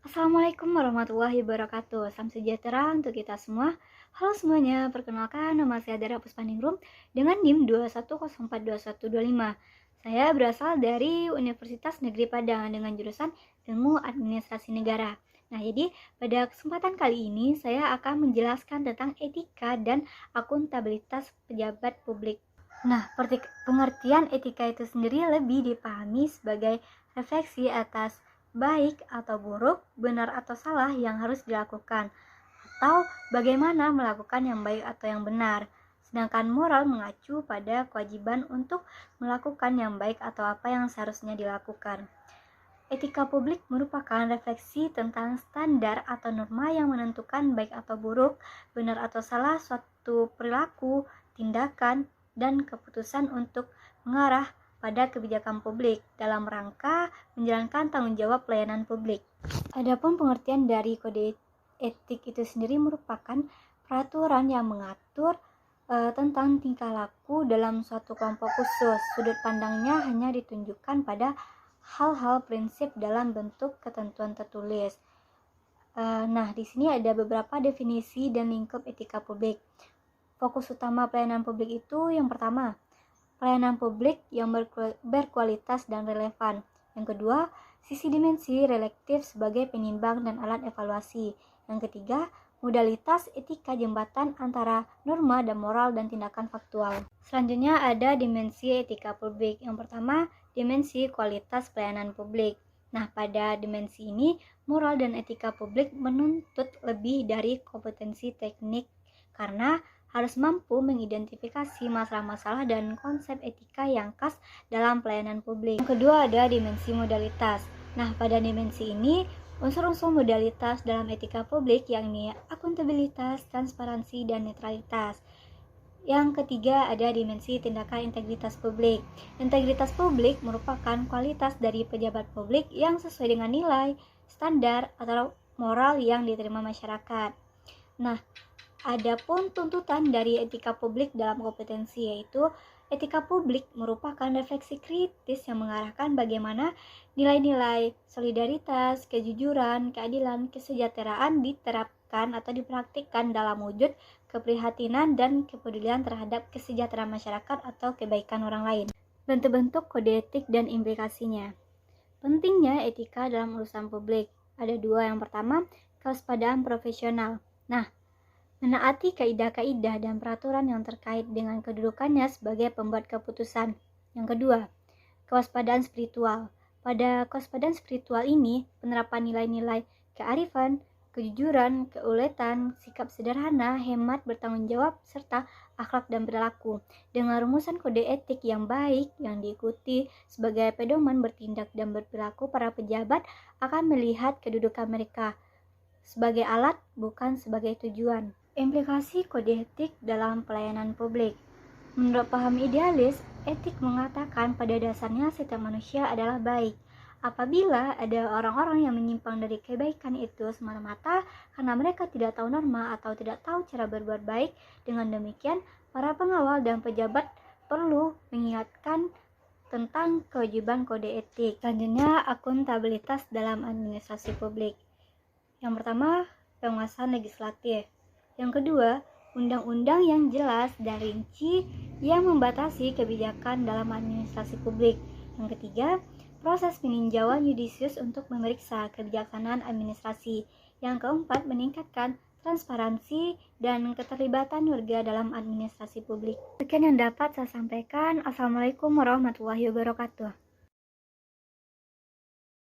Assalamualaikum warahmatullahi wabarakatuh. Salam sejahtera untuk kita semua. Halo semuanya, perkenalkan nama saya Dara Puspaningrum dengan NIM 210422125. Saya berasal dari Universitas Negeri Padang dengan jurusan Ilmu Administrasi Negara. Nah, jadi pada kesempatan kali ini saya akan menjelaskan tentang etika dan akuntabilitas pejabat publik. Nah, pengertian etika itu sendiri lebih dipahami sebagai refleksi atas baik atau buruk, benar atau salah yang harus dilakukan, atau bagaimana melakukan yang baik atau yang benar. Sedangkan moral mengacu pada kewajiban untuk melakukan yang baik atau apa yang seharusnya dilakukan. Etika publik merupakan refleksi tentang standar atau norma yang menentukan baik atau buruk, benar atau salah suatu perilaku, tindakan, dan keputusan untuk mengarah pada kebijakan publik dalam rangka menjalankan tanggung jawab pelayanan publik. Adapun pengertian dari kode etik itu sendiri merupakan peraturan yang mengatur tentang tingkah laku dalam suatu kelompok khusus. Sudut pandangnya hanya ditunjukkan pada hal-hal prinsip dalam bentuk ketentuan tertulis. Nah, di sini ada beberapa definisi dan lingkup etika publik. Fokus utama pelayanan publik itu yang pertama, pelayanan publik yang berkualitas dan relevan. Yang kedua, sisi dimensi relektif sebagai penimbang dan alat evaluasi. Yang ketiga, modalitas etika jembatan antara norma dan moral dan tindakan faktual. Selanjutnya ada dimensi etika publik. Yang pertama, dimensi kualitas pelayanan publik. Nah, pada dimensi ini, moral dan etika publik menuntut lebih dari kompetensi teknik karena harus mampu mengidentifikasi masalah-masalah dan konsep etika yang khas dalam pelayanan publik. Yang kedua ada dimensi modalitas. Nah, pada dimensi ini, unsur-unsur modalitas dalam etika publik yakni akuntabilitas, transparansi, dan netralitas. Yang ketiga ada dimensi tindakan integritas publik. Integritas publik merupakan kualitas dari pejabat publik yang sesuai dengan nilai, standar, atau moral yang diterima masyarakat. Nah, adapun tuntutan dari etika publik dalam kompetensi yaitu etika publik merupakan refleksi kritis yang mengarahkan bagaimana nilai-nilai solidaritas, kejujuran, keadilan, kesejahteraan diterapkan atau dipraktikkan dalam wujud keprihatinan dan kepedulian terhadap kesejahteraan masyarakat atau kebaikan orang lain. Bentuk-bentuk kode etik dan implikasinya. Pentingnya etika dalam urusan publik. Ada dua. Yang pertama, kewaspadaan profesional. Nah, menaati kaidah-kaidah dan peraturan yang terkait dengan kedudukannya sebagai pembuat keputusan. Yang kedua, kewaspadaan spiritual. Pada kewaspadaan spiritual ini, penerapan nilai-nilai kearifan, kejujuran, keuletan, sikap sederhana, hemat, bertanggung jawab, serta akhlak dan perilaku. Dengan rumusan kode etik yang baik yang diikuti sebagai pedoman bertindak dan berperilaku, para pejabat akan melihat kedudukan mereka sebagai alat, bukan sebagai tujuan. Implikasi kode etik dalam pelayanan publik. Menurut paham idealis, etik mengatakan pada dasarnya setiap manusia adalah baik. Apabila ada orang-orang yang menyimpang dari kebaikan itu semata-mata karena mereka tidak tahu norma atau tidak tahu cara berbuat baik, dengan demikian para pengawal dan pejabat perlu mengingatkan tentang kewajiban kode etik. Selanjutnya, akuntabilitas dalam administrasi publik. Yang pertama, penguasaan legislatif. Yang kedua, undang-undang yang jelas dan rinci yang membatasi kebijakan dalam administrasi publik. Yang ketiga, proses peninjauan yudisius untuk memeriksa kebijaksanaan administrasi. Yang keempat, meningkatkan transparansi dan keterlibatan warga dalam administrasi publik. Sekian yang dapat saya sampaikan. Assalamualaikum warahmatullahi wabarakatuh.